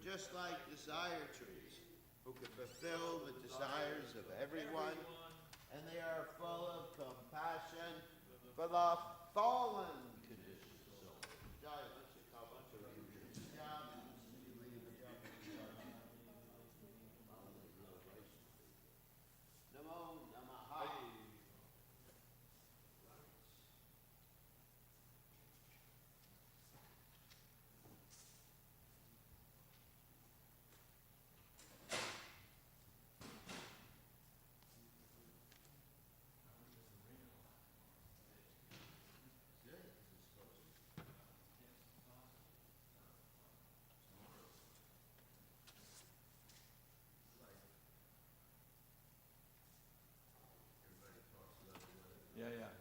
just like desire trees, who can fulfill the desires of everyone, and they are full of compassion for the fallen condition of soul. Namo Namaha. Yeah, yeah.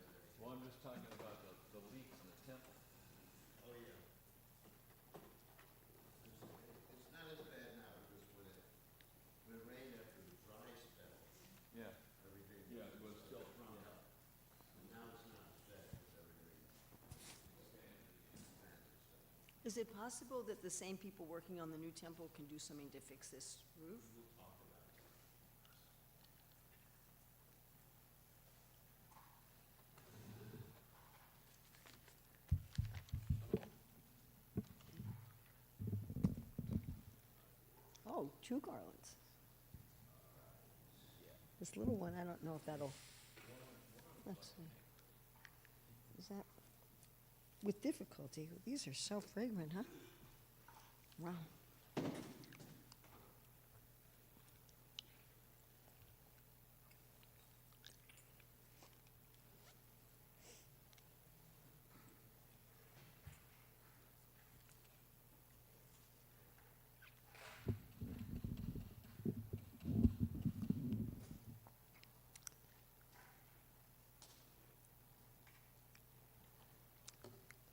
Well, I'm just talking about the leaks in the temple. Oh, yeah. It's not as bad now because when it rained after the dry spell, Yeah. everything. Yeah, it was still sprung up. And now it's not as bad because everything expanded. Is it possible that the same people working on the new temple can do something to fix this roof? We'll talk about it. Oh, 2 garlands. This little one, I don't know if that'll, let's see. Is that, with difficulty, these are so fragrant, huh? Wow.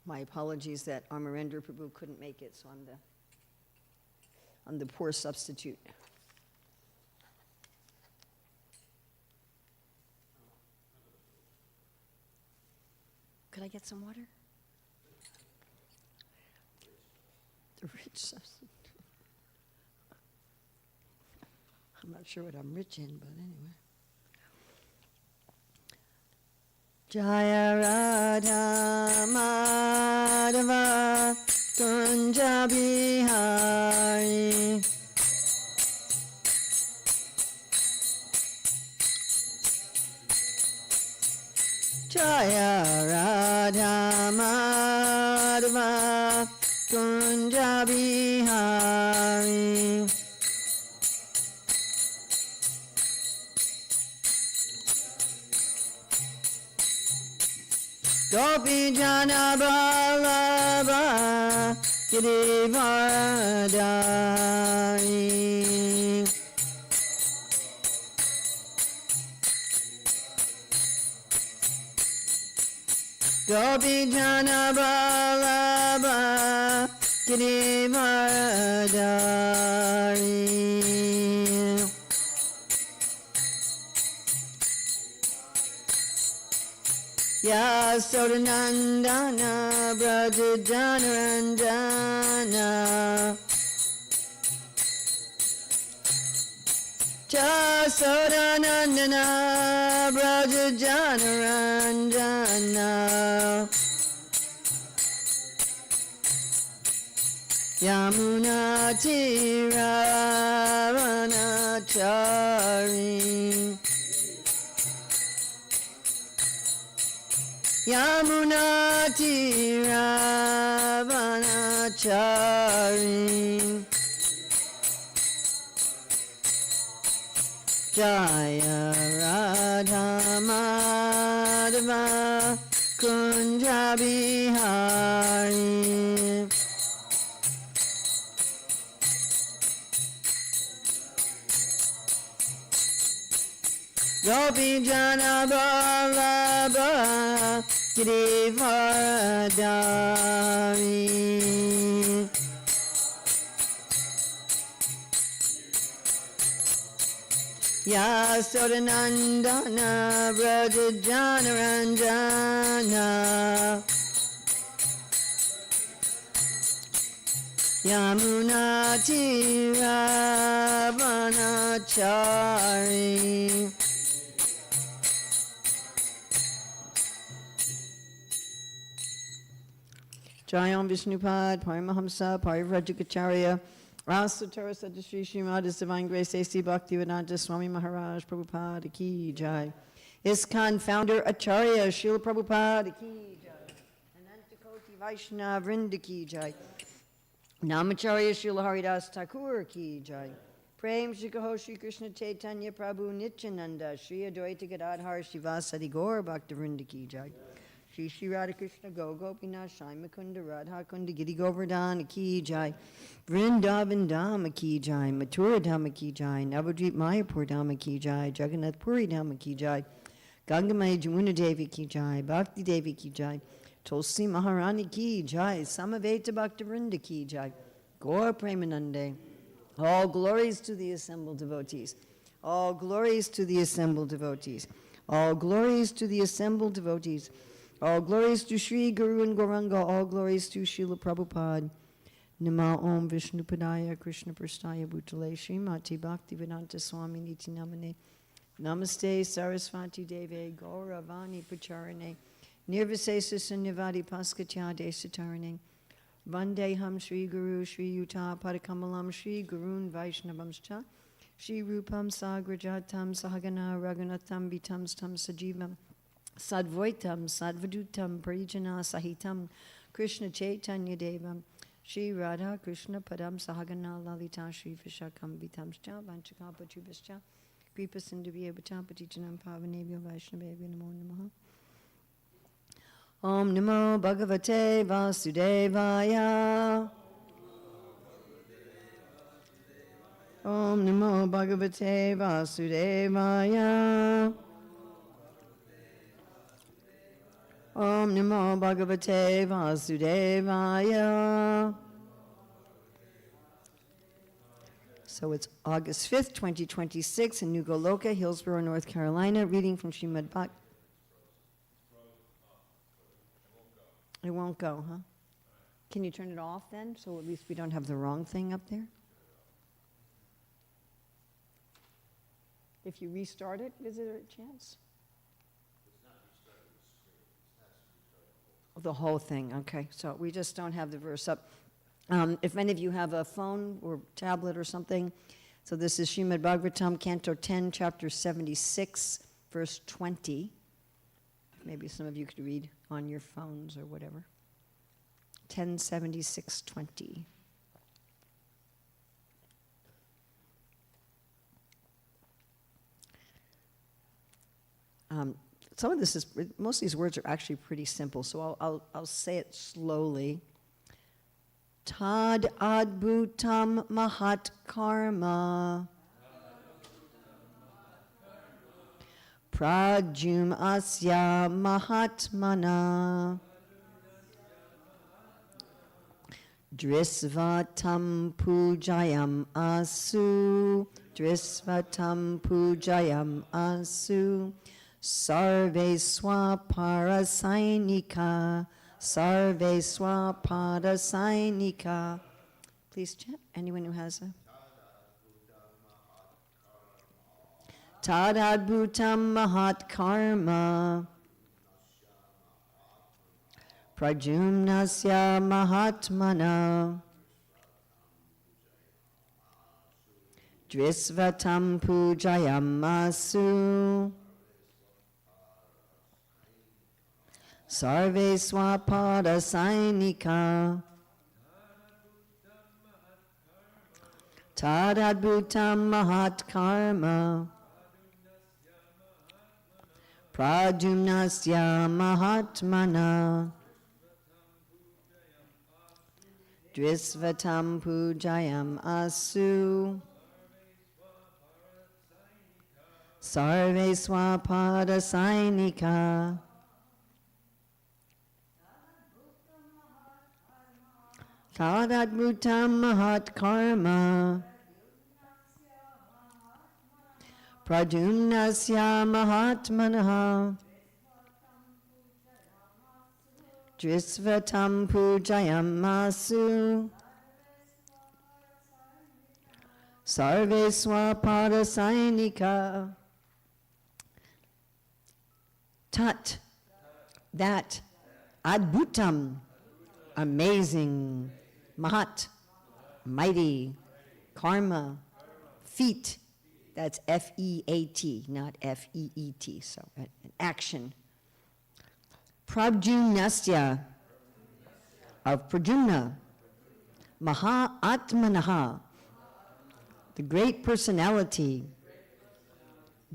My apologies that Amarendra Prabhu couldn't make it, so I'm the poor substitute. Could I get some water? The rich substitute. I'm not sure what I'm rich in, but anyway. Jaya Radha Madhava Kunja Bihari Jaya Radha Madhava Kunja Bihari Gopi Jana Vallabha Girivardhari Gopi Jana Vallabha Girivardhari Yasodanandana Brajajanarandana Jasodanandana Brajajanarandana Yamuna Tiravanachari Yamuna Tiravanachari Jaya Radha Madhava Kunja Bihari Gopi Jana Vallabha Girivardhari Yasodanandana Brajajanarandana Yamuna Tiravanachari. Jayam Vishnupad, Paramahamsa, Parivrajikacharya, Rasatara Sadhri Srimad, His Divine Grace, A.C. Bhaktivedanta Swami Maharaj, Prabhupada Ki Jai. ISKCON founder Acharya, Srila Prabhupada Ki Jai. Anantakoti Vaishnava Vrinda Ki Jai. Namacharya Srila Haridas Thakur Ki Jai. Prem Shri Kaho Shri Krishna Chaitanya Prabhu Nityananda, Shri Advaita Gadadhar Shivasadi Gaur Bhakta Vrinda Ki Jai. Shri Shri Radha Krishna Go Gopinath Shai Mukunda Radha Kunda Giri Govardhana Ki Jai. Vrindavan Dhama Ki Jai. Mathura Dhama Ki Jai. Navadvip Mayapur Dhama Ki Jai. Jagannath Puri Dhama Ki Jai. Gangamai Jamuna Devi Ki Jai. Bhakti Devi Ki Jai. Tulsi Maharani Ki Jai. Samaveta Bhakta Vrinda Ki Jai. Gaur Premanande. All glories to the assembled devotees. All glories to the assembled devotees. All glories to the assembled devotees. All glories to Sri Guru and Gauranga. All glories to Srila Prabhupada. Nama Om Vishnupadaya Krishna Prastaya Bhutale Srimati Bhaktivedanta Swami Niti Namane. Namaste Sarasvati Deve Gauravani Pacharane. Nirvisesa Sunyavadi Paskatya Desatarane. Vandeham Sri Guru Sri Yuta Padakamalam Sri Gurun Vaishnavamscha. Sri Rupam Sagrajatam Sahagana Raghunatham Vitam Stam Sajivam. Sadvaitam Sadvadutam Parijana Sahitam Krishna Chaitanya Devam. Shri Radha Krishna Padam Sahagana Lalita Shri Vishakam Vitamscha Vanchakapachubhascha Kripa Sindhavya Bhatapatijanam Pavanebhyo Vaishnavebhyo Namo Namaha. Om Namo Bhagavate Vasudevaya. Om Namo Bhagavate Vasudevaya. Om Namo Bhagavate Vasudevaya. So it's August 5th, 2026 in New Goloka, Hillsborough, North Carolina, reading from Srimad Bhagavatam. It won't go, huh? Can you turn it off then, so at least we don't have the wrong thing up there? If you restart it, is there a chance? The whole thing, okay. So we just don't have the verse up. If any of you have a phone or tablet or something, so this is Srimad Bhagavatam, Canto 10, Chapter 76, verse 20. Maybe some of you could read on your phones or whatever. 1076:20. Some of this is, most of these words are actually pretty simple, so I'll say it slowly. Tad adbhutam mahat karma. Prajum asya mahatmana. Drisvatam pujayam asu. Drisvatam pujayam asu. Sarve swaparasainika. Sarve swaparasainika. Please chant. Anyone who has a... Tadadbhutam mahat karma. Prajumnasya mahatmana. Drisvatam pujayam asu. Sarve swapada sainika. Tadadbhutam mahat karma. Prajumnasya mahatmana. Drisvatam pujayam asu. Sarve swapada sainika. Tadadbhutam mahat karma. Prajumnasya mahatmanaha. Drisvatam pujayam asu. Sarve Swapada Sainika. Tat, that, Adbhutam, amazing, Mahat, mighty, Karma, feat, that's F-E-A-T, not F-E-E-T, so an action. Prabjunasya, of Prajumna, Maha Atmanaha, the great personality,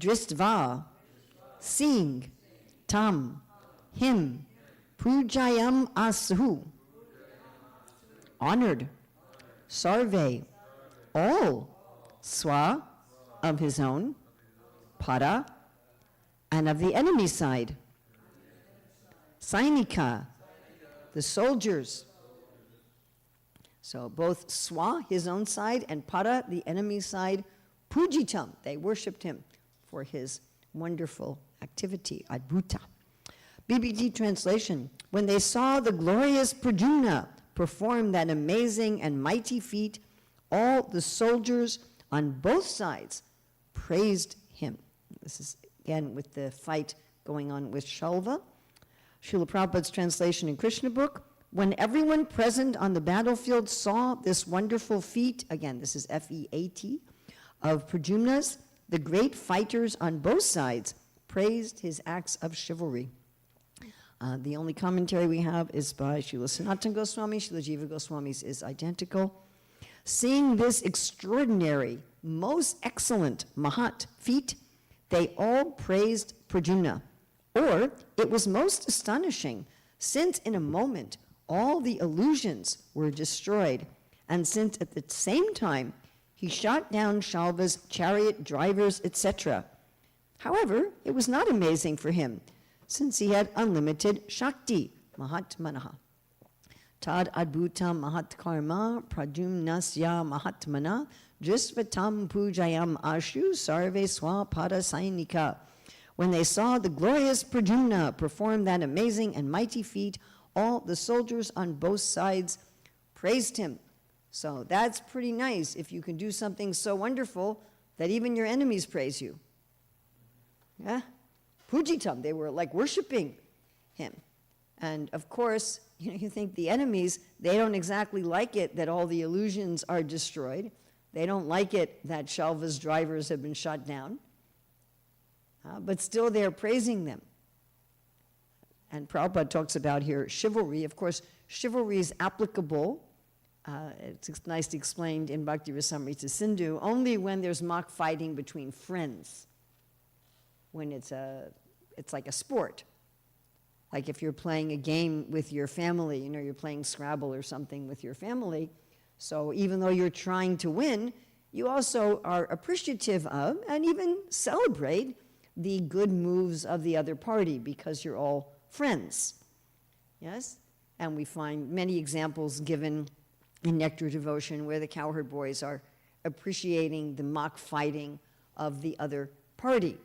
Dristva, seeing, Tam, him, Pujayam Asu, honored, Sarve, all, Swa, of his own, Para, and of the enemy side, Sainika, the soldiers. So both Swa, his own side, and Para, the enemy side, Pujitam, they worshipped him for his wonderful activity, Adbhuta. BBT translation, when they saw the glorious Prajumna perform that amazing and mighty feat, all the soldiers on both sides praised him. This is again with the fight going on with Shalva. Srila Prabhupada's translation in Krishna book, when everyone present on the battlefield saw this wonderful feat, again this is F-E-A-T, of Prajumna's, the great fighters on both sides praised his acts of chivalry. The only commentary we have is by Srila Sanatana Goswami. Srila Jiva Goswami's is identical. Seeing this extraordinary, most excellent Mahat feat, they all praised Prajumna. Or it was most astonishing, since in a moment all the illusions were destroyed, and since at the same time he shot down Shalva's chariot drivers, etc. However, it was not amazing for him, since he had unlimited Shakti, Mahatmanaha. Tad Adbhutam Mahat Karma Prajumnasya Mahatmana Jisvatam Pujayam Ashu Sarve Swapada Sainika. When they saw the glorious Prajumna perform that amazing and mighty feat, all the soldiers on both sides praised him. So that's pretty nice if you can do something so wonderful that even your enemies praise you. Yeah? Pujitam, they were like worshiping him. And of course, you think the enemies, they don't exactly like it that all the illusions are destroyed. They don't like it that Shalva's drivers have been shot down. But still they're praising them. And Prabhupada talks about here chivalry. Of course, chivalry is applicable, it's nicely explained in Bhakti Rasamrita Sindhu, only when there's mock fighting between friends. When it's like a sport. Like if you're playing a game with your family, you're playing Scrabble or something with your family, so even though you're trying to win, you also are appreciative of and even celebrate the good moves of the other party because you're all friends. Yes? And we find many examples given in Nectar Devotion where the cowherd boys are appreciating the mock fighting of the other party.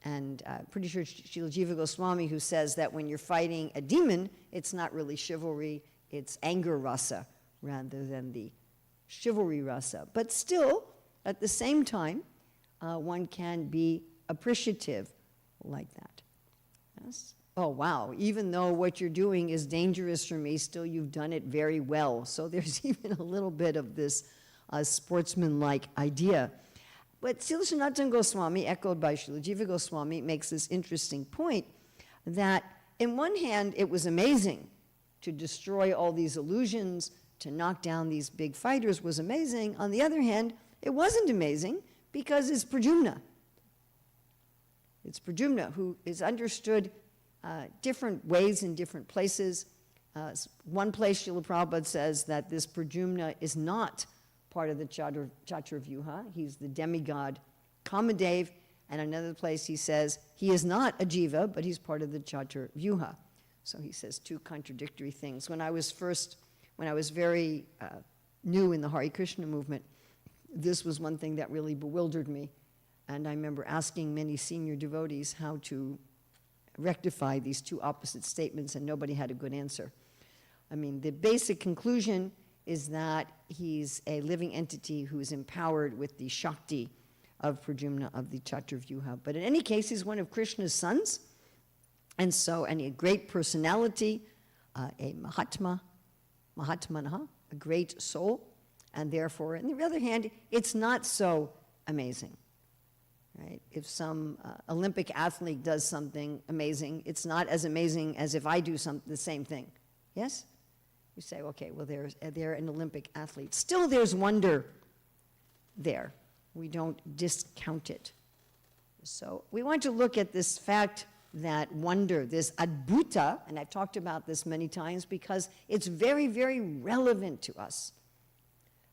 And pretty sure Srila Jiva Goswami, who says that when you're fighting a demon, it's not really chivalry, it's anger rasa rather than the chivalry rasa. But still, at the same time, one can be appreciative like that. Yes? Oh, wow, even though what you're doing is dangerous for me, still you've done it very well. So there's even a little bit of this sportsman-like idea. But Srila Sanatana Goswami, echoed by Srila Jiva Goswami, makes this interesting point that in one hand it was amazing to destroy all these illusions, to knock down these big fighters was amazing. On the other hand, it wasn't amazing because it's Prajumna. It's Prajumna who is understood different ways in different places. One place Srila Prabhupada says that this Prajumna is not part of the Chaturvyuha. He's the demigod Kamadev. And another place he says he is not a jiva, but he's part of the Chaturvyuha. So he says two contradictory things. When I was very new in the Hare Krishna movement, this was one thing that really bewildered me. And I remember asking many senior devotees how to rectify these two opposite statements, and nobody had a good answer. I mean, the basic conclusion is that he's a living entity who is empowered with the Shakti of Pradyumna, of the Chaturvyuha. But in any case, he's one of Krishna's sons, and a great personality, a Mahatmanaha, a great soul, and therefore, on the other hand, it's not so amazing, right? If some Olympic athlete does something amazing, it's not as amazing as if I do the same thing, yes? You say, okay, well, they're an Olympic athlete. Still, there's wonder there. We don't discount it. So we want to look at this fact that wonder, this adbhuta, and I've talked about this many times because it's very, very relevant to us,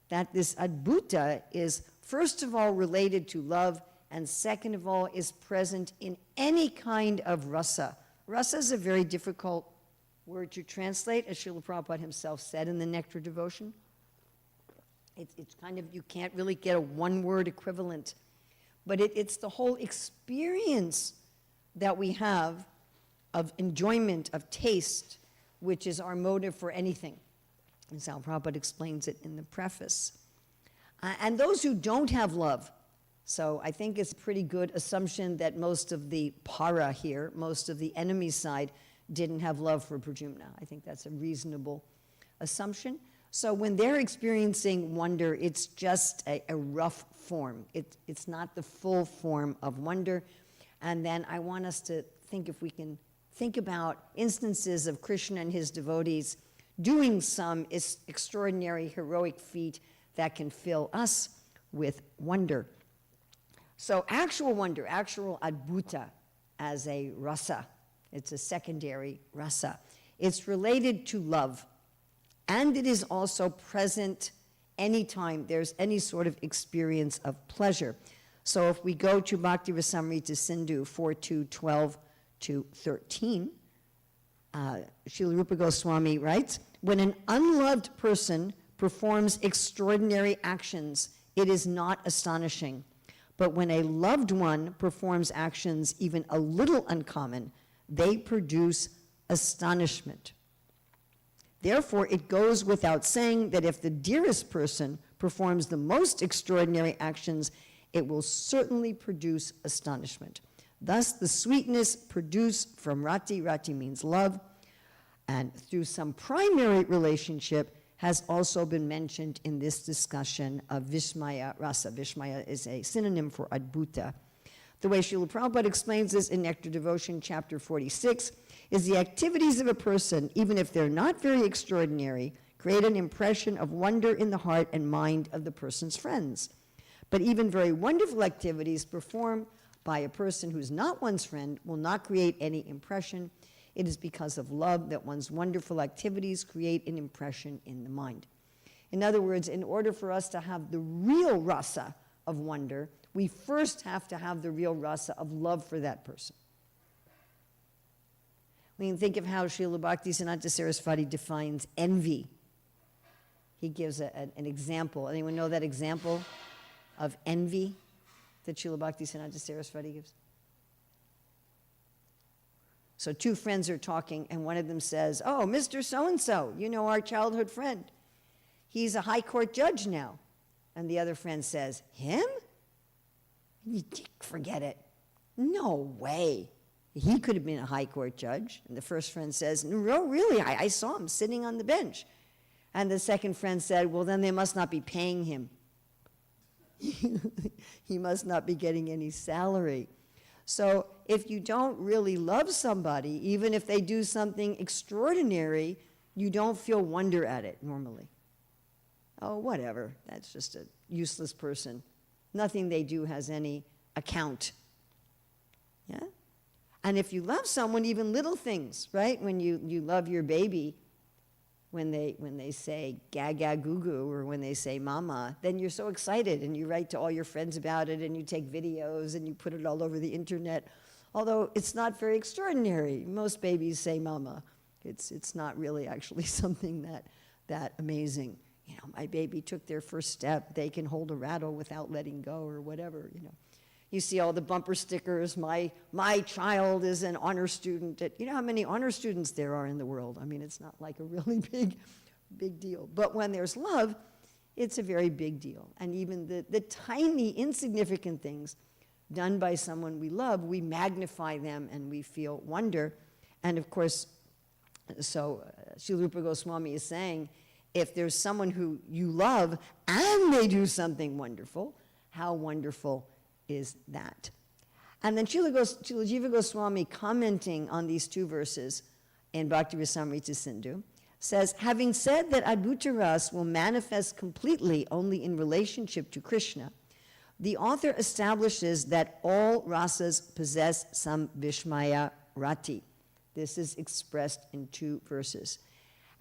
that this adbhuta is, first of all, related to love, and second of all, is present in any kind of rasa. Rasa is a very difficult word to translate, as Srila Prabhupada himself said in the Nectar Devotion. It's kind of, you can't really get a one-word equivalent, but it's the whole experience that we have of enjoyment, of taste, which is our motive for anything. And Srila Prabhupada explains it in the preface. And those who don't have love, so I think it's a pretty good assumption that most of the para here, most of the enemy side, didn't have love for Pradyumna. I think that's a reasonable assumption. So when they're experiencing wonder, it's just a rough form. It's not the full form of wonder. And then I want us to think, if we can think about instances of Krishna and his devotees doing some extraordinary heroic feat that can fill us with wonder. So actual wonder, actual adbhuta as a rasa, it's a secondary rasa. It's related to love, and it is also present anytime there's any sort of experience of pleasure. So if we go to Bhakti Rasamrita Sindhu 4.2.12-13, Srila Rupa Goswami writes, when an unloved person performs extraordinary actions, it is not astonishing. But when a loved one performs actions even a little uncommon, they produce astonishment. Therefore, it goes without saying that if the dearest person performs the most extraordinary actions, it will certainly produce astonishment. Thus, the sweetness produced from rati, rati means love, and through some primary relationship has also been mentioned in this discussion of Vismaya rasa. Vismaya is a synonym for adbhuta. The way Srila Prabhupada explains this in Nectar Devotion, chapter 46, is the activities of a person, even if they're not very extraordinary, create an impression of wonder in the heart and mind of the person's friends. But even very wonderful activities performed by a person who's not one's friend will not create any impression. It is because of love that one's wonderful activities create an impression in the mind. In other words, in order for us to have the real rasa of wonder, we first have to have the real rasa of love for that person. We can think of how Srila Bhaktisiddhanta Saraswati defines envy. He gives an example. Anyone know that example of envy that Srila Bhaktisiddhanta Saraswati gives? So two friends are talking, and one of them says, oh, Mr. So-and-so, you know, our childhood friend. He's a high court judge now. And the other friend says, him? Forget it. No way. He could have been a high court judge. And the first friend says, no, really, I saw him sitting on the bench. And the second friend said, well, then they must not be paying him. He must not be getting any salary. So if you don't really love somebody, even if they do something extraordinary, you don't feel wonder at it normally. Oh, whatever, that's just a useless person. Nothing they do has any account. Yeah? And if you love someone, even little things, right? When you love your baby, when they say gaga goo goo or when they say mama, then you're so excited and you write to all your friends about it and you take videos and you put it all over the internet. Although it's not very extraordinary. Most babies say mama. It's not really actually something that amazing. You know, my baby took their first step. They can hold a rattle without letting go or whatever, you know. You see all the bumper stickers, my child is an honor student. You know how many honor students there are in the world? I mean, it's not like a really big big deal. But when there's love, it's a very big deal. And even the tiny, insignificant things done by someone we love, we magnify them and we feel wonder. And of course, so Srila Rupa Goswami is saying, if there's someone who you love and they do something wonderful, how wonderful is that? And then Srila Jiva Goswami, commenting on these two verses in Bhakti Rasamrita Sindhu, says, having said that Advaita Ras will manifest completely only in relationship to Krishna, the author establishes that all rasas possess some Vishmaya rati. This is expressed in two verses.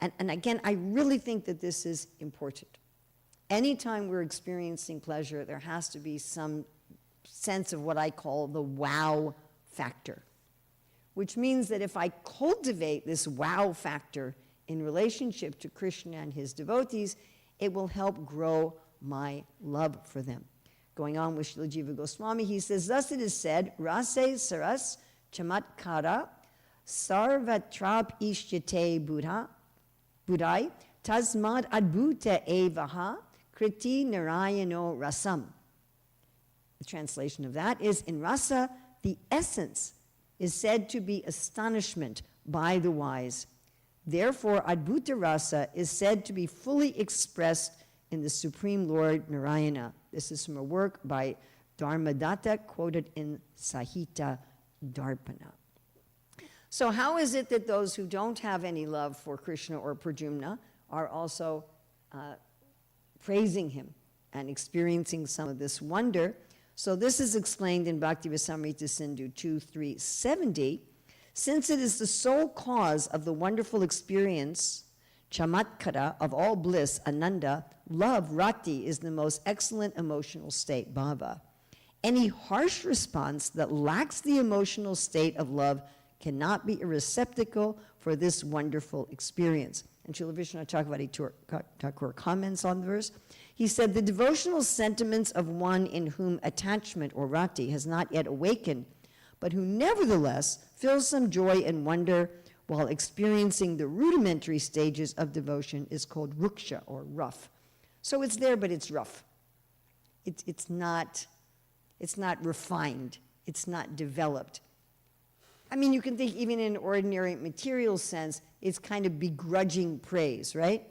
And again, I really think that this is important. Anytime we're experiencing pleasure, there has to be some sense of what I call the wow factor, which means that if I cultivate this wow factor in relationship to Krishna and his devotees, it will help grow my love for them. Going on with Srila Jiva Goswami, he says, thus it is said, rase saras chamatkara sarvatrap ishyate budai tasmad adbhuta evaha kriti narayano rasam. The translation of that is, in rasa, the essence is said to be astonishment by the wise. Therefore, adbhuta rasa is said to be fully expressed in the Supreme Lord Narayana. This is from a work by Dharmadatta, quoted in Sahita Darpana. So how is it that those who don't have any love for Krishna or Pradyumna are also praising him and experiencing some of this wonder? So this is explained in Bhakti Rasamrita Sindhu 2.370. Since it is the sole cause of the wonderful experience, chamatkara, of all bliss, ananda, love, rati, is the most excellent emotional state, bhava. Any harsh response that lacks the emotional state of love cannot be a receptacle for this wonderful experience. And Srila Vishnu Thakur comments on the verse. He said, the devotional sentiments of one in whom attachment or rati has not yet awakened, but who nevertheless feels some joy and wonder while experiencing the rudimentary stages of devotion, is called ruksha, or rough. So it's there, but it's rough. It's not refined. It's not developed. I mean, you can think even in an ordinary material sense, it's kind of begrudging praise, right?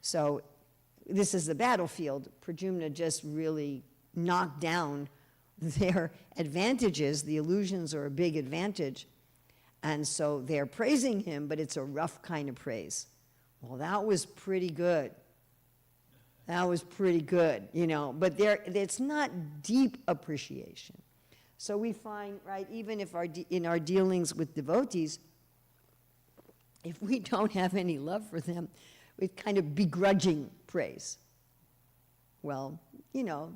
So this is the battlefield. Pradyumna just really knocked down their advantages. The illusions are a big advantage. And so they're praising him, but it's a rough kind of praise. Well, that was pretty good. That was pretty good, you know. But it's not deep appreciation. So we find, right, even if in our dealings with devotees, if we don't have any love for them, we kind of begrudging praise. Well, you know,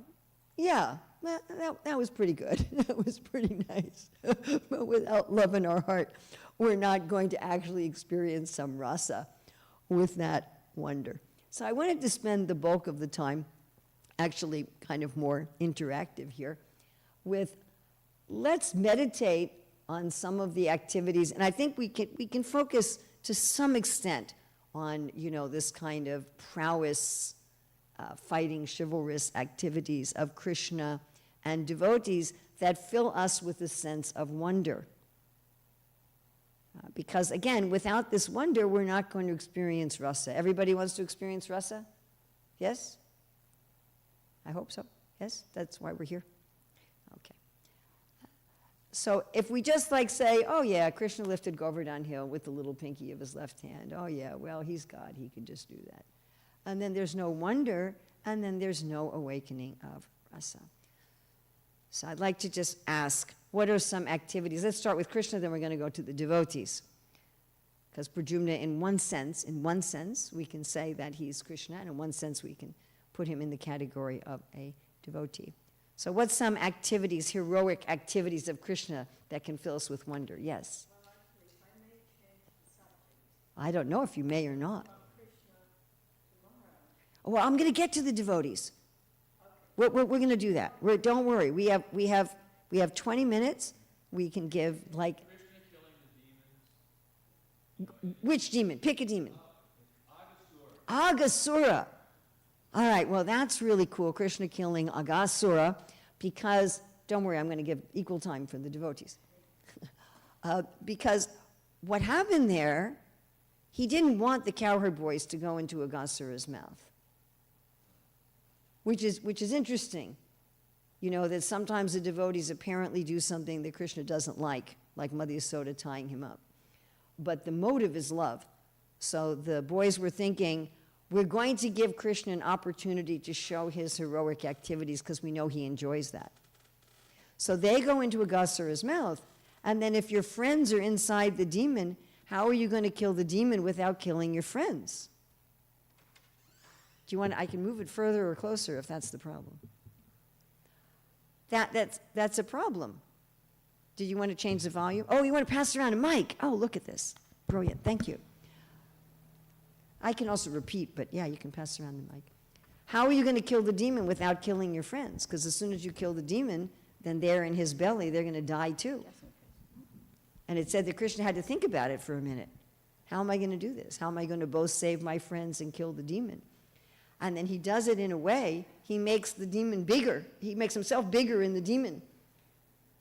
yeah, that was pretty good. That was pretty nice. But without love in our heart, we're not going to actually experience some rasa with that wonder. So I wanted to spend the bulk of the time, actually kind of more interactive here, with let's meditate on some of the activities, and I think we can focus to some extent on, you know, this kind of prowess, fighting, chivalrous activities of Krishna and devotees that fill us with a sense of wonder. Because again, without this wonder, we're not going to experience rasa. Everybody wants to experience rasa? Yes? I hope so. Yes? That's why we're here? Okay. So if we just like say, oh yeah, Krishna lifted Govardhan Hill with the little pinky of his left hand. Oh yeah, well, he's God. He can just do that. And then there's no wonder, and then there's no awakening of rasa. So I'd like to just ask, what are some activities? Let's start with Krishna, then we're going to go to the devotees. Because Pradyumna, in one sense, we can say that he's Krishna, and in one sense, we can put him in the category of a devotee. So what's some activities, heroic activities of Krishna that can fill us with wonder? Yes? Well, actually, if I may change the subject. I don't know if you may or not. About Krishna tomorrow. Well, I'm going to get to the devotees. Okay. We're going to do that. Don't worry. We have 20 minutes. We can give, like, Krishna killing the demons. which demon? Pick a demon. Aghasura. All right, well, that's really cool, Krishna killing Aghasura, because, don't worry, I'm going to give equal time for the devotees. Because what happened there, he didn't want the cowherd boys to go into Aghasura's mouth, which is interesting. You know, that sometimes the devotees apparently do something that Krishna doesn't like Mother Yasoda tying him up. But the motive is love. So the boys were thinking, we're going to give Krishna an opportunity to show his heroic activities because we know he enjoys that. So they go into Aghasura's mouth, and then if your friends are inside the demon, how are you going to kill the demon without killing your friends? Do you want? I can move it further or closer if that's the problem. That's a problem. Do you want to change the volume? Oh, you want to pass around a mic? Oh, look at this. Brilliant. Thank you. I can also repeat, but yeah, you can pass around the mic. How are you going to kill the demon without killing your friends? Because as soon as you kill the demon, then they're in his belly, they're going to die too. And it said that Krishna had to think about it for a minute. How am I going to do this? How am I going to both save my friends and kill the demon? And then he does it in a way, he makes the demon bigger. He makes himself bigger in the demon.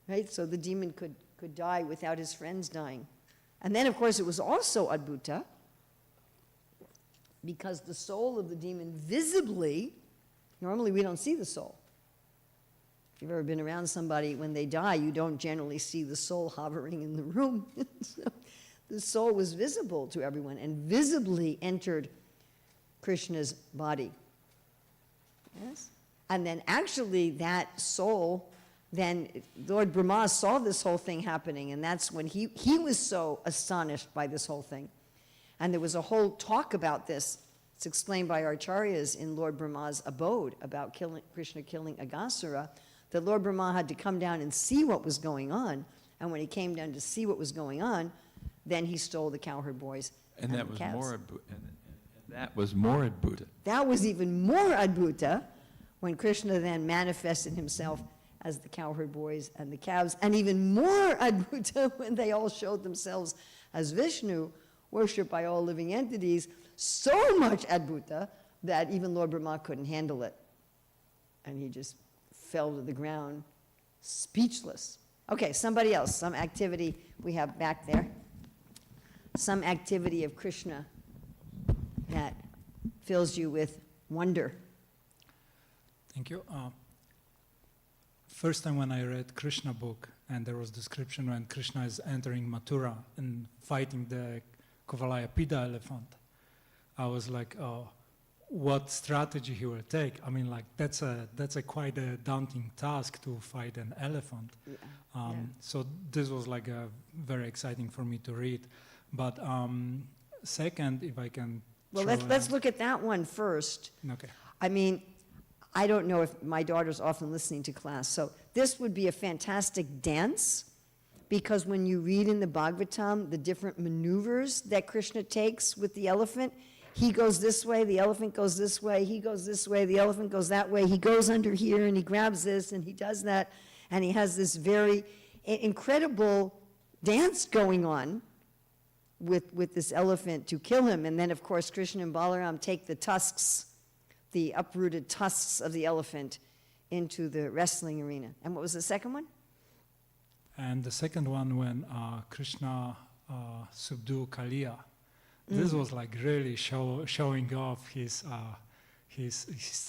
Right? So the demon could die without his friends dying. And then, of course, it was also Adbhuta, because the soul of the demon visibly, normally we don't see the soul. If you've ever been around somebody, when they die, you don't generally see the soul hovering in the room. So the soul was visible to everyone and visibly entered Krishna's body. Yes? And then actually that soul, then Lord Brahma saw this whole thing happening, and that's when he was so astonished by this whole thing. And there was a whole talk about this. It's explained by our acharyas in Lord Brahma's abode about Krishna killing Aghasura, that Lord Brahma had to come down and see what was going on. And when he came down to see what was going on, then he stole the cowherd boys and that the was calves. that was more Adbhuta. That was even more Adbhuta when Krishna then manifested himself as the cowherd boys and the calves, and even more Adbhuta when they all showed themselves as Vishnu, worshipped by all living entities, so much Adbhuta that even Lord Brahma couldn't handle it. And he just fell to the ground, speechless. Okay, somebody else, some activity we have back there. Some activity of Krishna that fills you with wonder. Thank you. First time when I read Krishna book, and there was description when Krishna is entering Mathura and fighting the Kuvalaya Pida elephant, I was like, oh, what strategy he will take. I mean, like, that's a quite a daunting task to fight an elephant. Yeah. So this was like a very exciting for me to read. But second, if I can. Well, let's look at that one first. Okay. I mean, I don't know if my daughter's often listening to class, so this would be a fantastic dance, because when you read in the Bhagavatam the different maneuvers that Krishna takes with the elephant, he goes this way, the elephant goes this way, he goes this way, the elephant goes that way, he goes under here and he grabs this and he does that, and he has this very incredible dance going on with this elephant to kill him. And then, of course, Krishna and Balaram take the tusks, the uprooted tusks of the elephant, into the wrestling arena. And what was the second one? And the second one, when Krishna subdued Kaliya, this was like really showing off his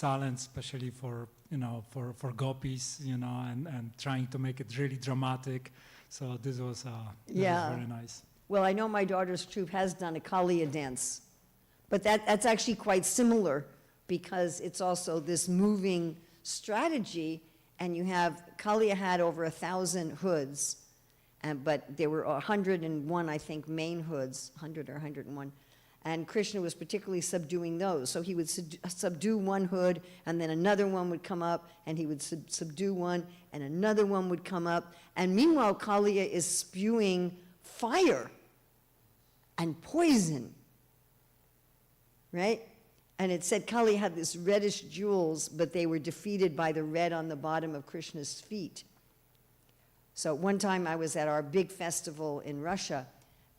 talent, especially for gopis, and trying to make it really dramatic. So this was very nice. Well, I know my daughter's troupe has done a Kaliya dance, but that's actually quite similar, because it's also this moving strategy, and you have, Kaliya had over 1,000 hoods, but there were 101, I think, main hoods, 100 or 101, and Krishna was particularly subduing those. So he would subdue one hood, and then another one would come up, and he would subdue one, and another one would come up, and meanwhile Kaliya is spewing fire and poison, right? And it said Kali had this reddish jewels, but they were defeated by the red on the bottom of Krishna's feet. So one time I was at our big festival in Russia,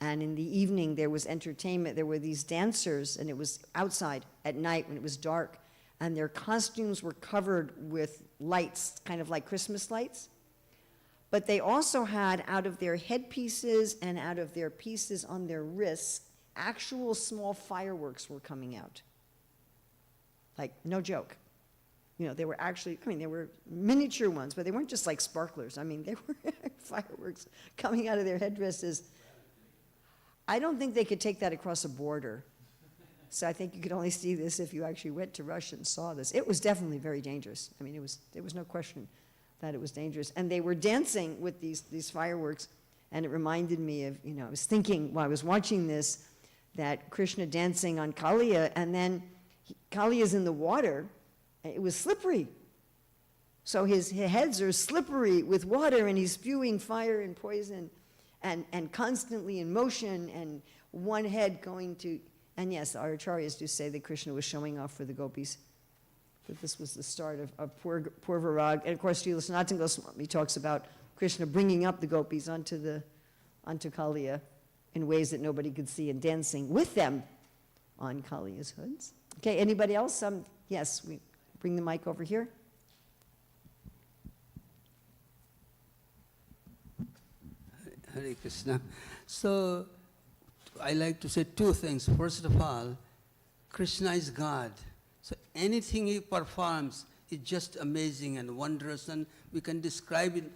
And in the evening, there was entertainment. There were these dancers, and it was outside at night when it was dark. And their costumes were covered with lights, kind of like Christmas lights. But they also had, out of their headpieces and out of their pieces on their wrists, actual small fireworks were coming out. Like, no joke. You know, they were actually, I mean, they were miniature ones, but they weren't just like sparklers. I mean, they were fireworks coming out of their headdresses. I don't think they could take that across a border. So I think you could only see this if you actually went to Russia and saw this. It was definitely very dangerous. I mean, there was no question that it was dangerous. And they were dancing with these fireworks, and it reminded me of, you know, I was thinking while I was watching this, that Krishna dancing on Kaliya, and then Kaliya's in the water, and it was slippery. So his heads are slippery with water, and he's spewing fire and poison, and constantly in motion, and one head going to, and yes, our acharyas do say that Krishna was showing off for the gopis, that this was the start of Purvarag. And of course, Srila Sanatana Goswami talks about Krishna bringing up the gopis onto Kaliya in ways that nobody could see, and dancing with them on Kaliya's hoods. Okay, anybody else? Yes, we bring the mic over here. Hare Krishna. So, I like to say two things. First of all, Krishna is God. So anything he performs is just amazing and wondrous, and we can describe it.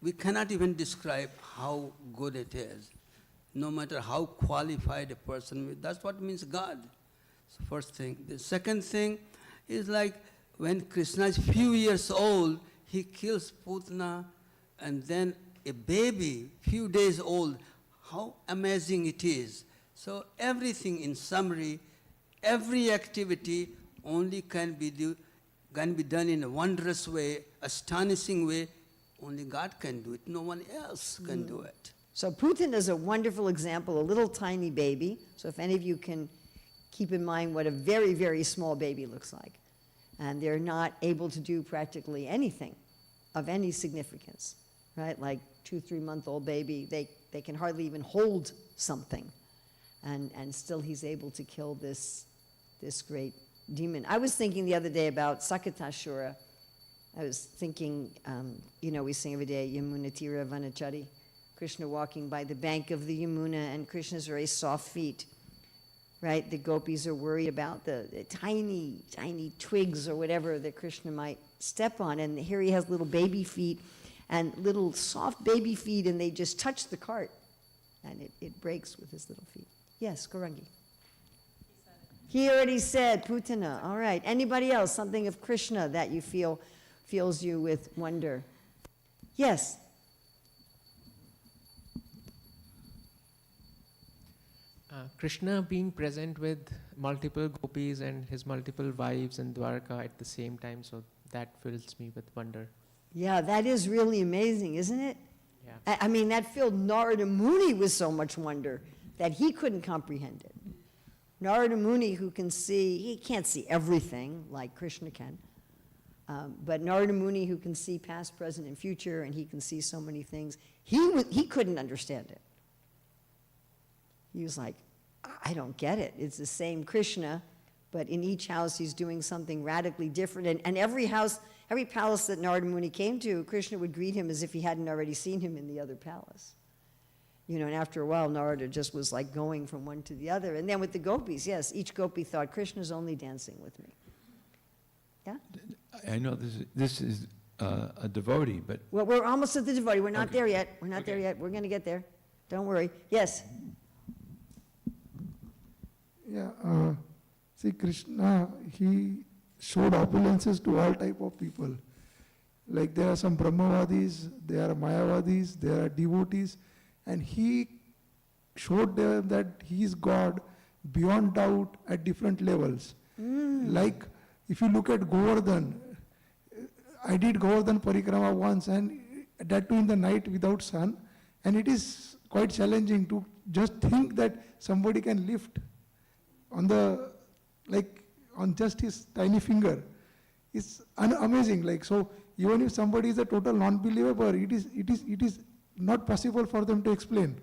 We cannot even describe how good it is, no matter how qualified a person is. That's what means God. So first thing. The second thing is like when Krishna is few years old, he kills Putana, and then a baby, few days old, how amazing it is. So everything, in summary, every activity only can be done in a wondrous way, astonishing way. Only God can do it. No one else can do it. So Putin is a wonderful example, a little tiny baby. So if any of you can keep in mind what a very, very small baby looks like, and they're not able to do practically anything of any significance, right? Like 2-3-month-old baby, they can hardly even hold something, and still he's able to kill this great demon. I was thinking the other day about Sakatashura. I was thinking, you know, we sing every day, Yamuna Tira Vanachari, Krishna walking by the bank of the Yamuna, and Krishna's very soft feet, right? The gopis are worried about the tiny, tiny twigs or whatever that Krishna might step on, and here he has little baby feet, and little soft baby feet, and they just touch the cart, and it breaks with his little feet. Yes, Gorangi. He already said Putana. All right. Anybody else? Something of Krishna that you fills you with wonder? Yes. Krishna being present with multiple gopis and his multiple wives in Dwarka at the same time, so that fills me with wonder. Yeah, that is really amazing, isn't it? Yeah. I mean, that filled Narada Muni with so much wonder that he couldn't comprehend it. Narada Muni, who can see, he can't see everything like Krishna can, but Narada Muni, who can see past, present, and future, and he can see so many things, he couldn't understand it. He was like, I don't get it. It's the same Krishna, but in each house he's doing something radically different. And every house, every palace that Narada Muni came to, Krishna would greet him as if he hadn't already seen him in the other palace. You know, and after a while, Narada just was like going from one to the other. And then with the gopis, yes, each gopi thought, Krishna's only dancing with me. Yeah? I know this is a devotee, but Well, we're almost at the devotee. We're not Okay. there yet. We're not there Okay. yet. We're going to get there. Don't worry. Yes? Yeah, see, Krishna, he showed opulences to all type of people. Like there are some Brahmavadis, there are Mayavadis, there are devotees, and he showed them that he is God beyond doubt at different levels. Like if you look at Govardhan, I did Govardhan Parikrama once, and that too in the night without sun, and it is quite challenging to just think that somebody can lift on the, like on just his tiny finger. It's amazing. Like, so even if somebody is a total non-believer, it is not possible for them to explain.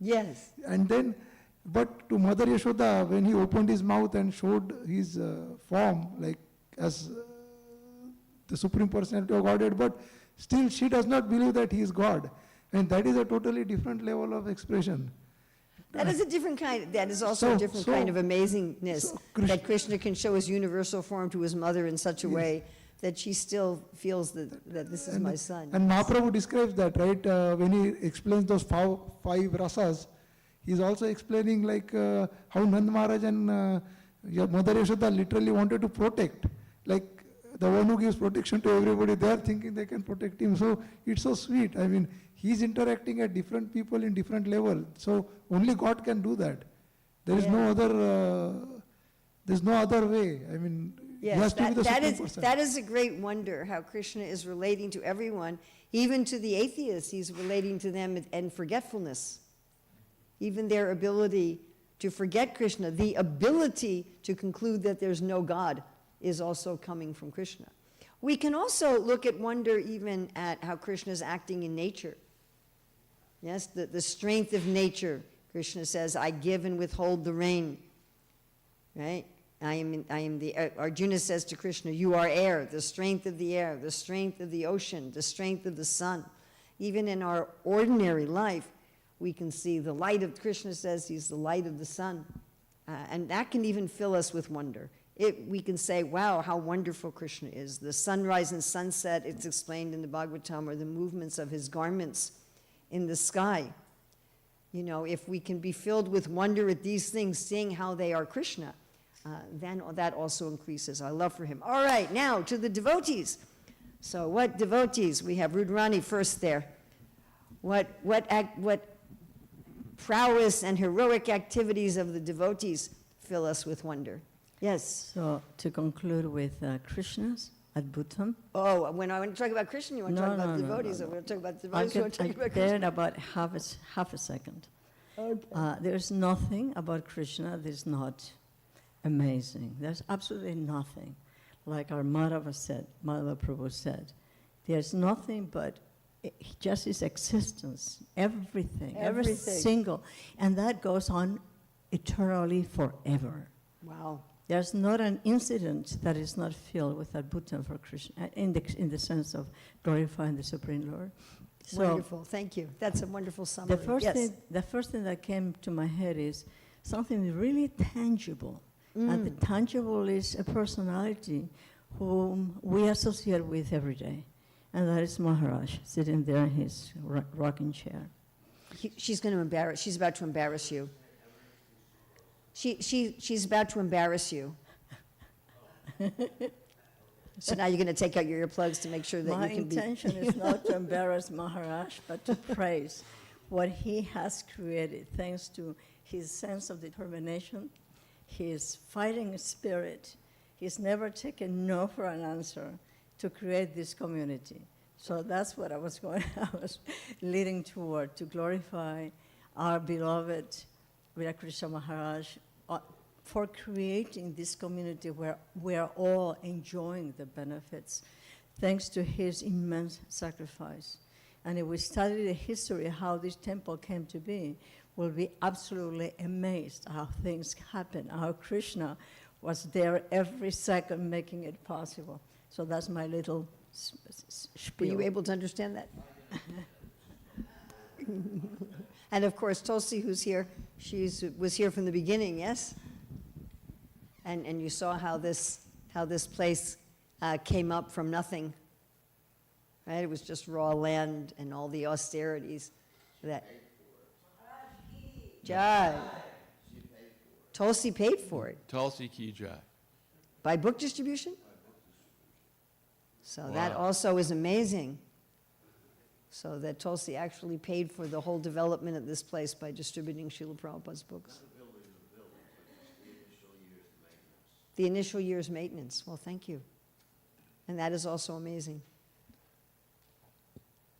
Yes. And then, but to Mother Yashoda, when he opened his mouth and showed his form, like as the Supreme Personality of Godhead, but still she does not believe that he is God. And that is a totally different level of expression. That is a different kind, that is also a different kind of amazingness, so that Krishna can show his universal form to his mother in such a Yes. way that she still feels that this is my son. And Mahaprabhu describes that, right? When he explains those five rasas, he's also explaining like how Nand Maharaj and your Mother Yashoda literally wanted to protect. Like the one who gives protection to everybody, they are thinking they can protect him. So it's so sweet. I mean, he's interacting at different people in different level. So only God can do that. There is no other. There's no other way. I mean, he has Yes, to be the that Supreme is, Person. that is a great wonder, how Krishna is relating to everyone, even to the atheists, he's relating to them and forgetfulness. Even their ability to forget Krishna, the ability to conclude that there's no God is also coming from Krishna. We can also look at wonder even at how Krishna is acting in nature. Yes, the strength of nature. Krishna says, I give and withhold the rain. Right? Arjuna says to Krishna, you are air, the strength of the ocean, the strength of the sun. Even in our ordinary life, we can see the light of, Krishna says he's the light of the sun. And that can even fill us with wonder. We can say, wow, how wonderful Krishna is. The sunrise and sunset, it's explained in the Bhagavatam, are the movements of his garments in the sky. You know, if we can be filled with wonder at these things, seeing how they are Krishna, then that also increases our love for him. All right, now to the devotees. So what devotees? We have Rudrani first there. What prowess and heroic activities of the devotees fill us with wonder? Yes. So to conclude with Krishna's Adbhutam. Oh, when I want to talk about Krishna, you want to talk about devotees? Or we want to talk about devotees? You want to talk about there Krishna? in about half a second. Okay. There's nothing about Krishna that is not amazing. There's absolutely nothing. Like our Madhava Prabhu said, there's nothing but just his existence, everything, every single, and that goes on eternally forever. Wow. There's not an incident that is not filled with Adbhutam for Krishna, in the sense of glorifying the Supreme Lord. So Wonderful, thank you. That's a wonderful summary. the first thing that came to my head is something really tangible. And the tangible is a personality whom we associate with every day. And that is Maharaj, sitting there in his rocking chair. She's about to embarrass you. She's about to embarrass you. So now you're going to take out your earplugs to make sure that My you can be... intention is not to embarrass Maharaj, but to praise what he has created, thanks to his sense of determination, his fighting spirit. He's never taken no for an answer to create this community. So that's what I was leading toward, to glorify our beloved Virakrishna Maharaj for creating this community where we are all enjoying the benefits, thanks to his immense sacrifice. And if we study the history of how this temple came to be, we'll be absolutely amazed how things happen, how Krishna was there every second making it possible. So that's my little spiel. Were you able to understand that? And of course, Tulsi, who's here, was here from the beginning, yes? And you saw how this place came up from nothing, right? It was just raw land and all the austerities that... Jai. Tulsi paid for it. Tulsi Ki Jai. By book distribution? So that Wow. also is amazing. So that Tulsi actually paid for the whole development of this place by distributing Srila Prabhupada's books. The initial year's maintenance. Well, thank you. And that is also amazing.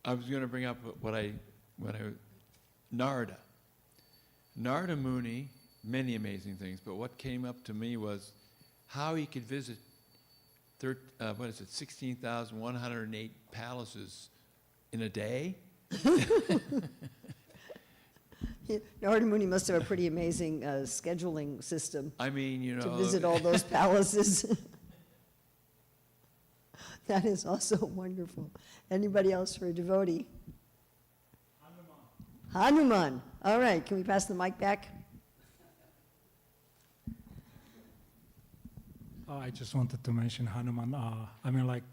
I was going to bring up Narada. Narada Muni, many amazing things, but what came up to me was how he could visit 16,108 palaces in a day. Narada Muni must have a pretty amazing scheduling system I mean, you know. to visit all those palaces. That is also wonderful. Anybody else for a devotee? Hanuman. All right, can we pass the mic back? I just wanted to mention Hanuman. I mean, like,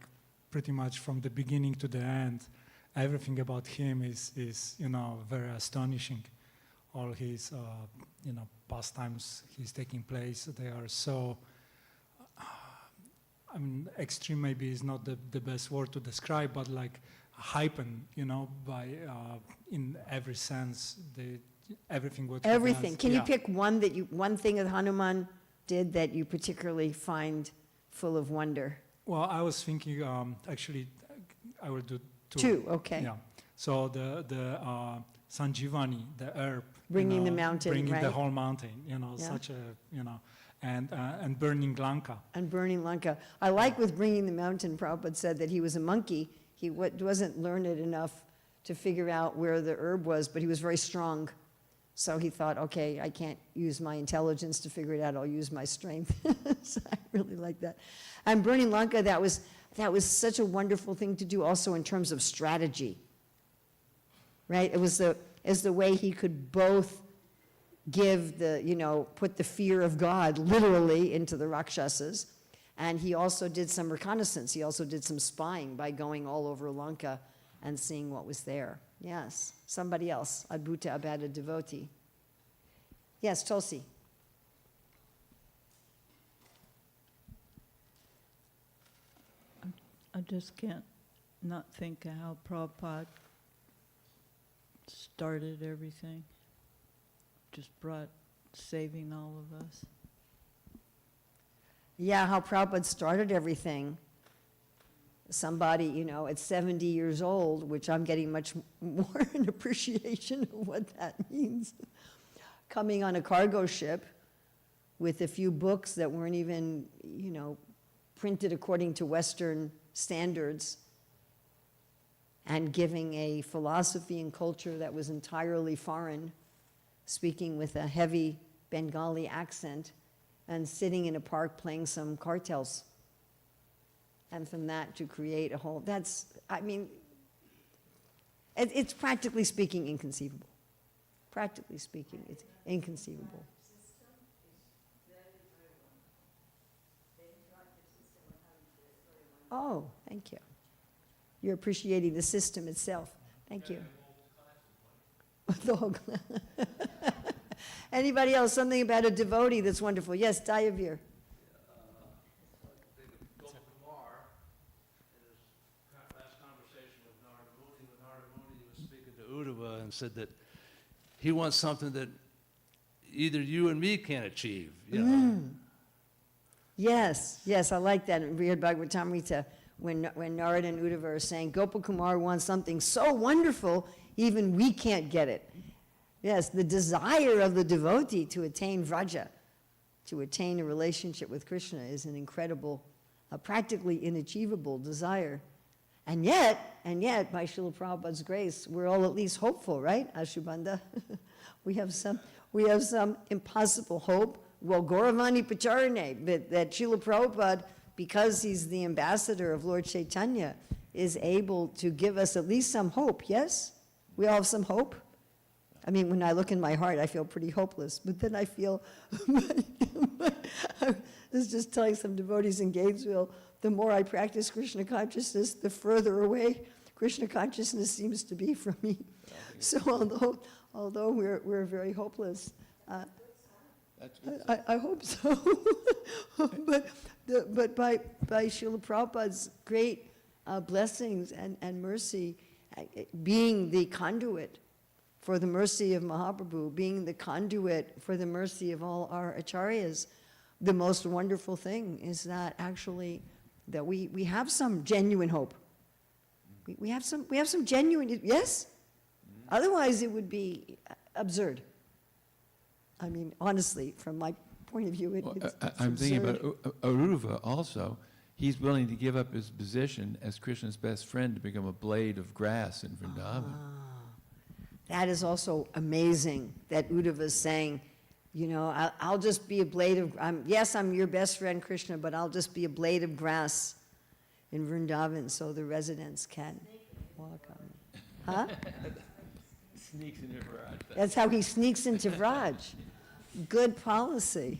pretty much from the beginning to the end, everything about him is you know, very astonishing. All his, you know, pastimes he's taking place, they are so, I mean, extreme maybe is not the best word to describe, but like hypen, you know, by, in every sense, everything what he Everything. does. Can you Yeah. pick one thing that Hanuman did that you particularly find full of wonder? Well, I was thinking, actually, I will do two. Two, okay. Yeah. So the Sanjivani, the herb. Bringing you the know, mountain, bringing the right? whole mountain, you know, Yeah. such a, you know, and burning Lanka. And burning Lanka. I like with bringing the mountain, Prabhupada said that he was a monkey. He wasn't learned enough to figure out where the herb was, but he was very strong. So he thought, okay, I can't use my intelligence to figure it out, I'll use my strength. So I really like that. And burning Lanka, that was such a wonderful thing to do also in terms of strategy. Right? It was the way he could both give put the fear of God literally into the Rakshasas. And he also did some reconnaissance. He also did some spying by going all over Lanka and seeing what was there. Yes. Somebody else. Adbhuta Abada devotee. Yes, Tulsi. I just can't not think of how Prabhupada started everything. Just brought saving all of us. Yeah, how Prabhupada started everything. Somebody, at 70 years old, which I'm getting much more an appreciation of what that means, coming on a cargo ship with a few books that weren't even, printed according to Western standards, and giving a philosophy and culture that was entirely foreign, speaking with a heavy Bengali accent, and sitting in a park playing some cartels. And from that to create a whole, it's practically speaking inconceivable. Practically speaking, it's inconceivable. Oh, thank you. You're appreciating the system itself. Thank you. The whole class. Anybody else? Something about a devotee that's wonderful. Yes, Dayavir. Uddhava and said that he wants something that either you and me can't achieve. You know? Yes, I like that in Brihad Bhagavatamrita when Narada and Uddhava are saying, Gopakumar wants something so wonderful, even we can't get it. Yes, the desire of the devotee to attain Vraja, to attain a relationship with Krishna is an incredible, practically inachievable desire. And yet, by Srila Prabhupada's grace, we're all at least hopeful, right, Ashubanda? we have some impossible hope. Well, Gauravani Pacharane, that Srila Prabhupada, because he's the ambassador of Lord Chaitanya, is able to give us at least some hope, yes? We all have some hope? I mean, when I look in my heart, I feel pretty hopeless, but then I feel, I was just telling some devotees in Gainesville, the more I practice Krishna consciousness, the further away Krishna consciousness seems to be from me. So although we're very hopeless, I hope so. but by Srila Prabhupada's great blessings and mercy, being the conduit for the mercy of Mahaprabhu, being the conduit for the mercy of all our acharyas, the most wonderful thing is that actually that we have some genuine hope. We have some genuine, yes? Otherwise it would be absurd. I mean, honestly, from my point of view, it's I'm thinking absurd. about Aruva also. He's willing to give up his position as Krishna's best friend to become a blade of grass in Vrindavan. That is also amazing that Uddhava is saying, you know, I'll just be a blade of, yes, I'm your best friend, Krishna, but I'll just be a blade of grass in Vrindavan so the residents can walk on it. Huh? Sneaks into Vraj. That's how he sneaks into Vraj. Good policy.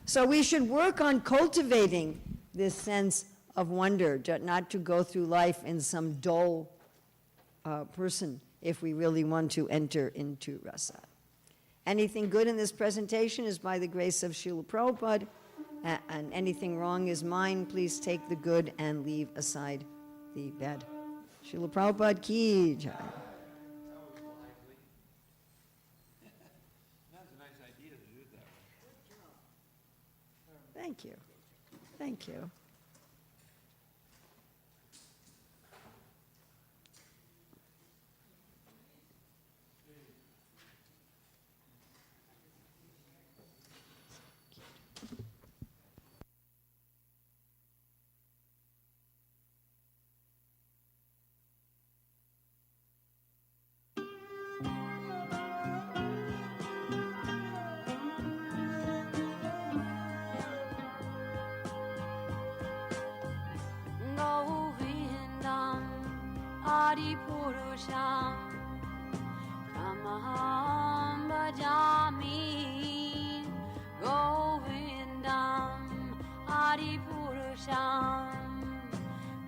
So we should work on cultivating this sense of wonder, not to go through life in some dull person if we really want to enter into rasa. Anything good in this presentation is by the grace of Srila Prabhupada, and anything wrong is mine. Please take the good and leave aside the bad. Srila Prabhupada ki jai. Thank you. Thank you. Govindam Adipurusham Tamaham Bhajami Govindam Adipurusham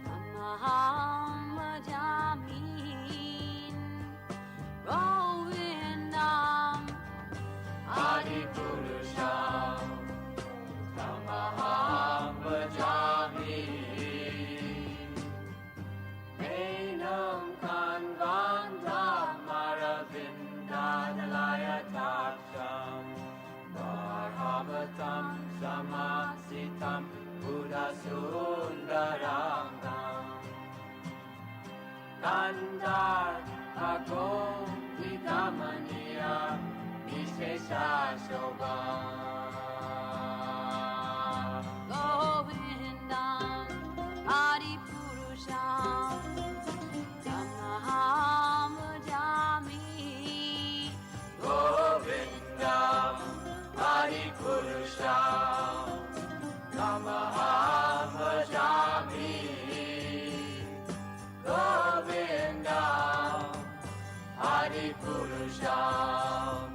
Tamaham Bhajami Govindam Adipurusham Tamaham Bhajami Enam Kanvandam Maravindadalayataksham Varhavatam Samasitam Buddhasundarangam Kandar Agom Vidamaniya Vishesha Shobham Govindam Adipurusham Tamaham Bhajami Govindam Adipurusham Tamaham Bhajami Govindam Adipurusham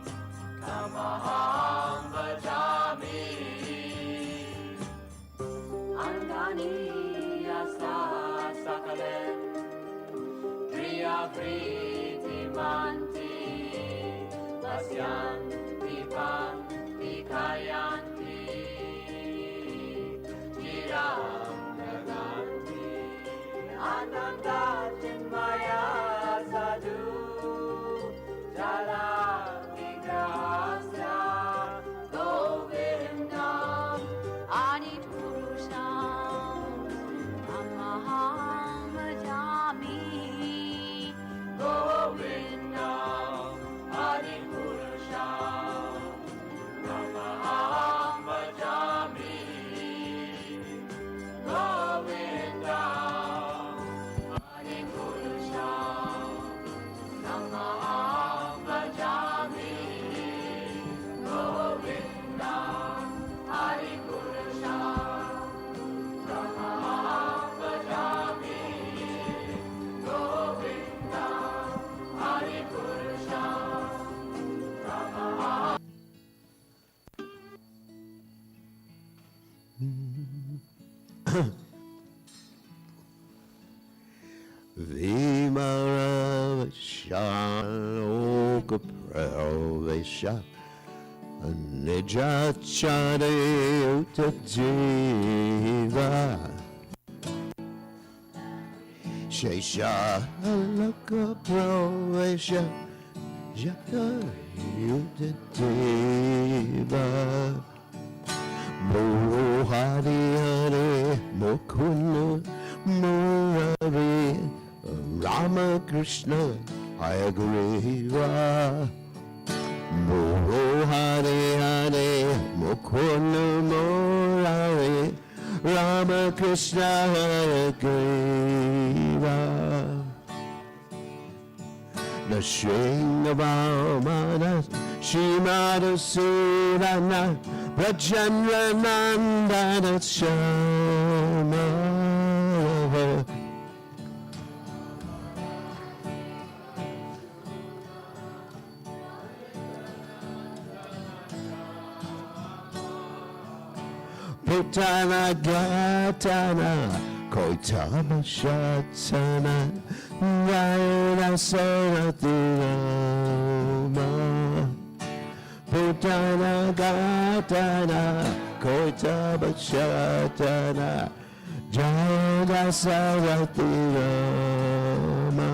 Tamaham Bhajami Angani Yasa Sakalen Priya Priti Manti Vasyanti Panti Kayanti Jiram Naganti Ananda Chinmaya Sadhu Jala Vigrahasya Govindam Adipurusham Tamaham Bhajami Govindam Adipurusham Tamaham Bhajami Govindam Adipurusham Tamaham Bhajami Govindam Adipurusham Tamaham Bhajami Govindam Adipurusham Tamaham Vimaravashaloka Pravesha Nijachare Utajiva Sheshalaka Pravesha Jata Utajiva Moro Hare Hare Mukunda Murari Rama Krishna Hayagriva Moro Hare Hare Mukunda Murari Rama Krishna Hayagriva the string of Almanas, Shimada Surana, Prachandrananda Shama. Putana Gatana, Koitama Shatana, Nayana Sarathirama. Putana Gatana, Koitama Shatana, Jayana Sarathirama.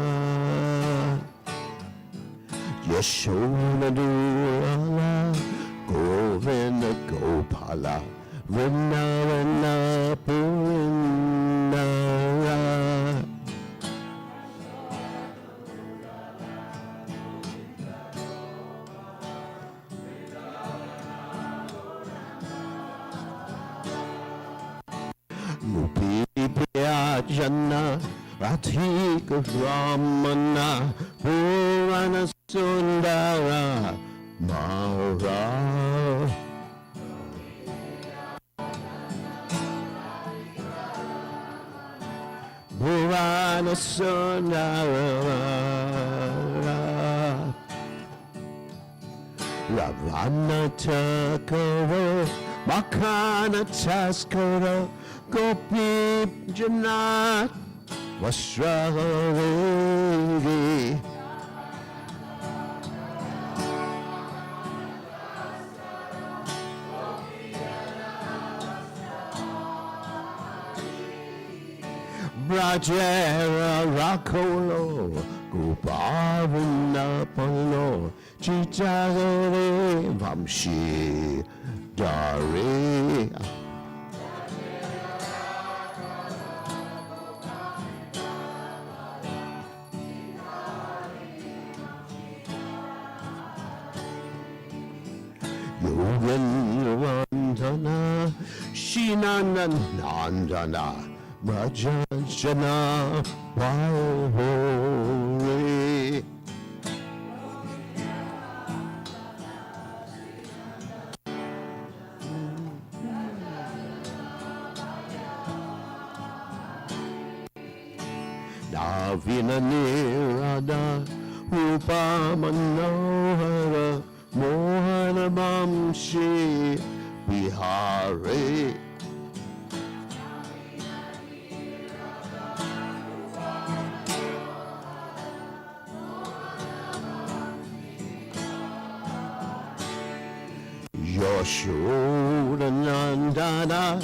Yeshona Durala, Govinda Gopala. Vrinna Purindara. Mupi Priyajana Rathika Ramana Purana Sundara Mara. Purana Sundara Ravana Takara Makana Taskara Gopi Janat Vasrahavedi. Brajera Rakolo Gopavinda Pano Chitagare Vamshi Dari. Yogendravandana Shinanandana Brajanjana Vahore. Navina Nirada Rupa Manohara Mohana Bamshi Bihari. Yashodanandana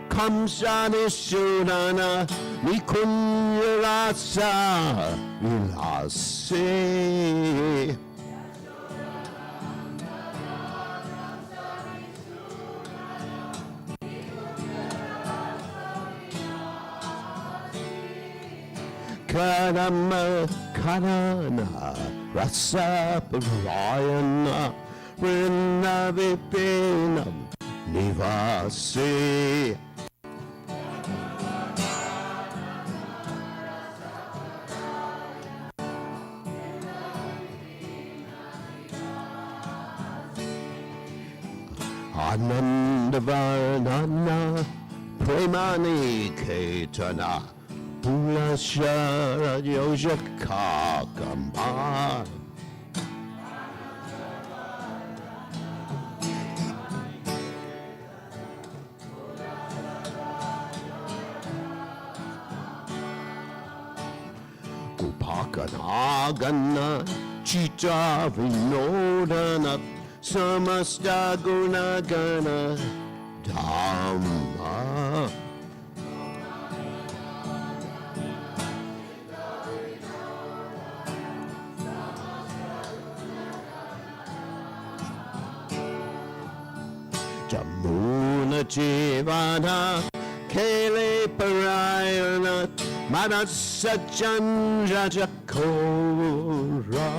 Kamsani Sudana Nikunyarasa Vilase. Karama Karana Rasa Parayana Vrinavipinam Nivase. Anandavardhana Premani Ketana Pulashara Yojakakama. Upakanagana Chita Vinodana Samasta Gunagana Dhamma. Jamuna Jivana Kele Parayana Manasa Chandra Jakora.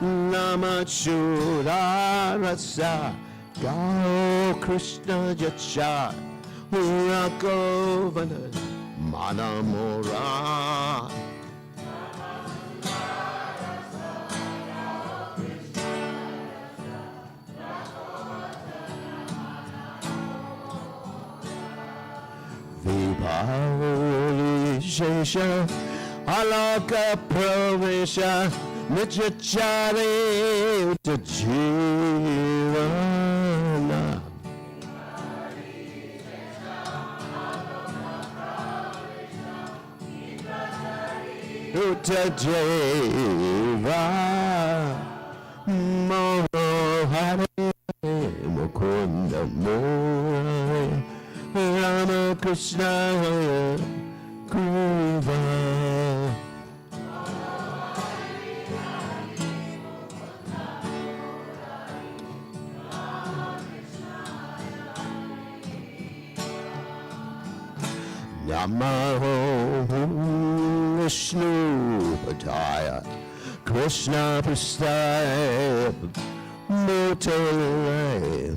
Namachura Rasa Gao Krishna Jacha Ragovana Manamora Vipavoli Shesha Alaka Provisha Nityachari Uttajivana Uttajiva Mohare Mukunda Murari Ramakrishna Kuva Namaho Vishnu Padaya Krishna Prastaya Motore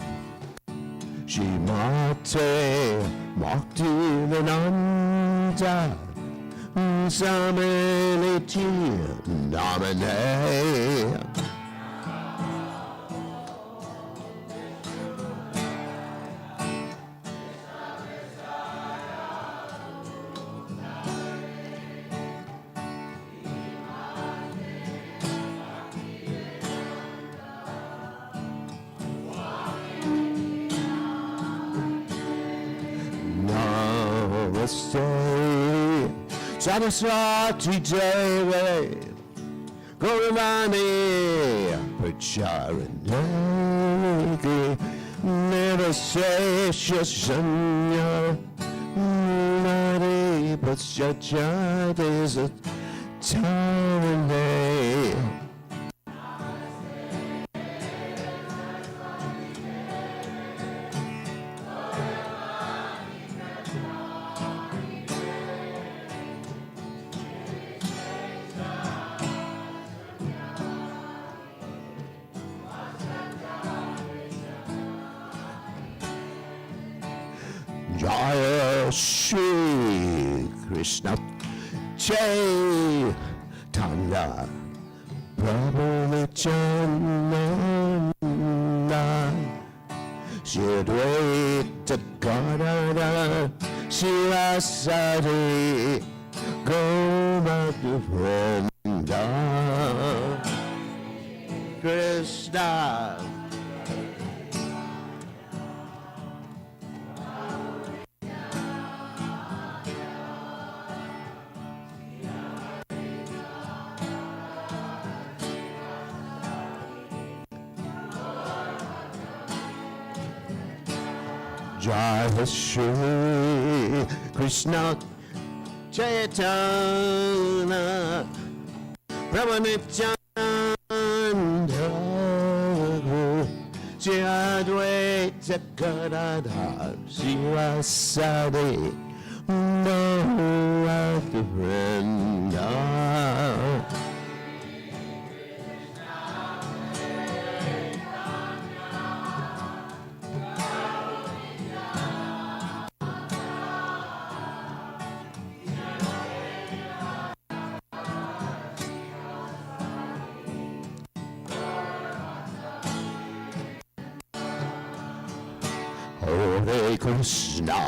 Shimate Bhakti Vinanda Sameliti Namane Saraswati Devi Gauravani Pracharanagi Nirasesha Sanya Nari Paschachati Satarane Jaya Shri Krishna Chaitanya Prabhu Nityananda Shri Advaita Gadadhara Shivasari Goloka Vrinda Krishna Jai Shri Krishna Chaitanya Prabhu Nityananda Shri Advaita Gadadhara Shivasari Goloka Vrinda Hare Krishna,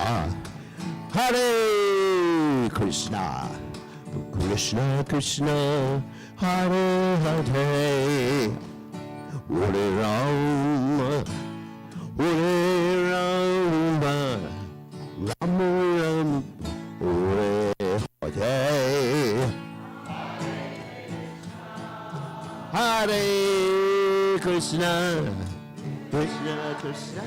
Hare Krishna, Krishna Krishna, Hare Hare, Hare Rama, Hare Rama, Rama Rama, Hare Hare, Hare Krishna, Krishna Krishna.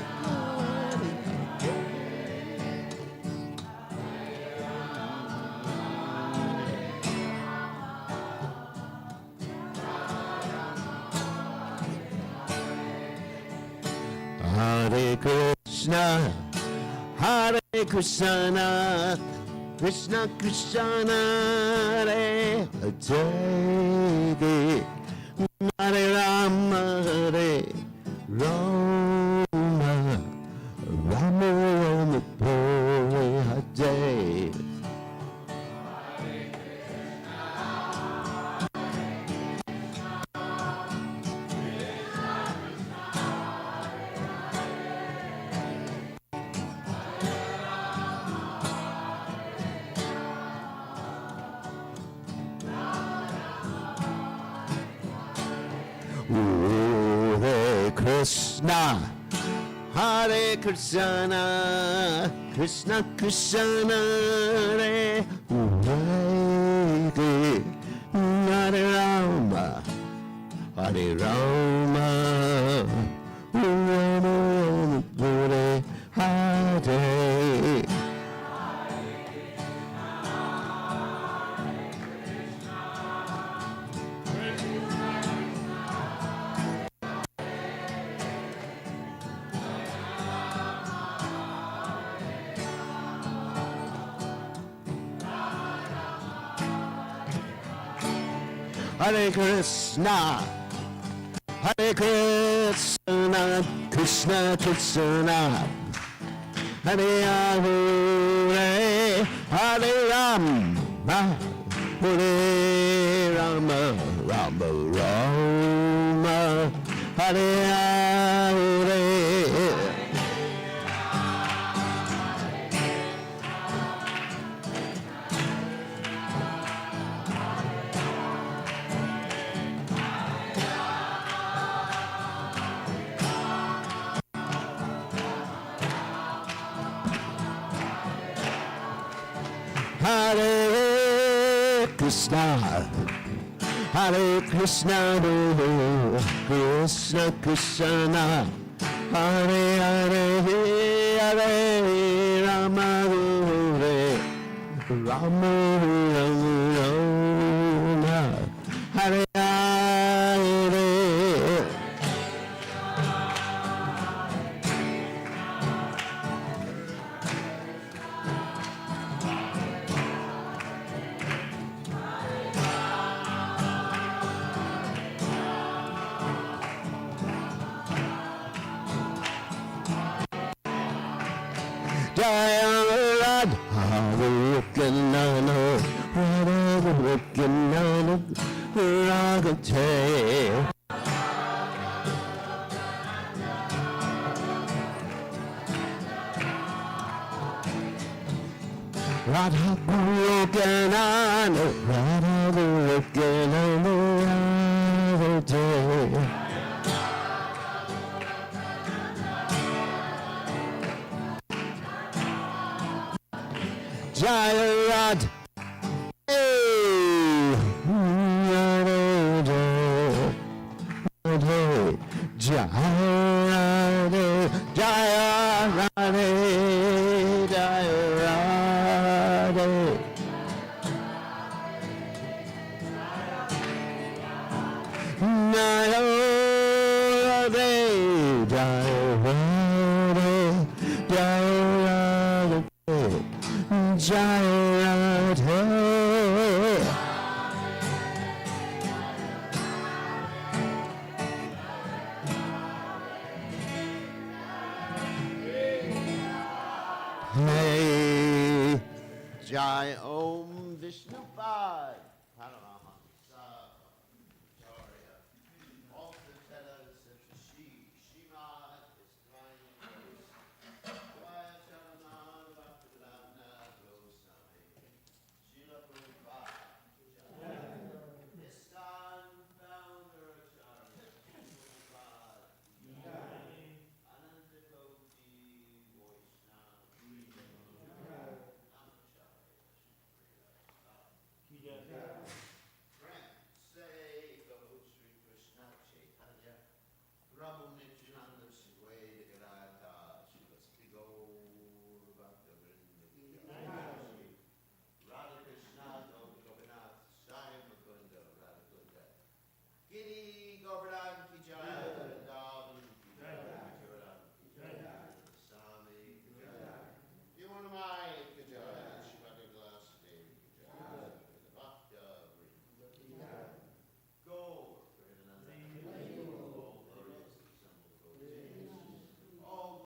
Hare Krishna, Hare Krishna, Krishna Krishna, Hare Hare, Hare Hare Krishna, Hare Krishna, Krishna Krishna, Hare Hare Rama, Hare Rama, Rama Hare Hare. Hare Krishna, Hare Krishna, Krishna Krishna, Hare Hare, Hare Rama, Hare Rama, Rama Rama, Hare Hare. Hare Krishna, Hare Krishna, Krishna Krishna, Hare Hare, Hare Rama, Hare Rama, Rama, Hare Hare. Jaya Radha Vikanano, Radha Vikanano, Ragate. Radha Vikanano, Radha Vikanano, Ragate. Jaya Radha, Jaya Radha, Jaya Radha, Jaya Radha. Jaya Radha, Jaya Radha, Jaya Radha. Jaya Radha. Hey, Jai Om Vishnu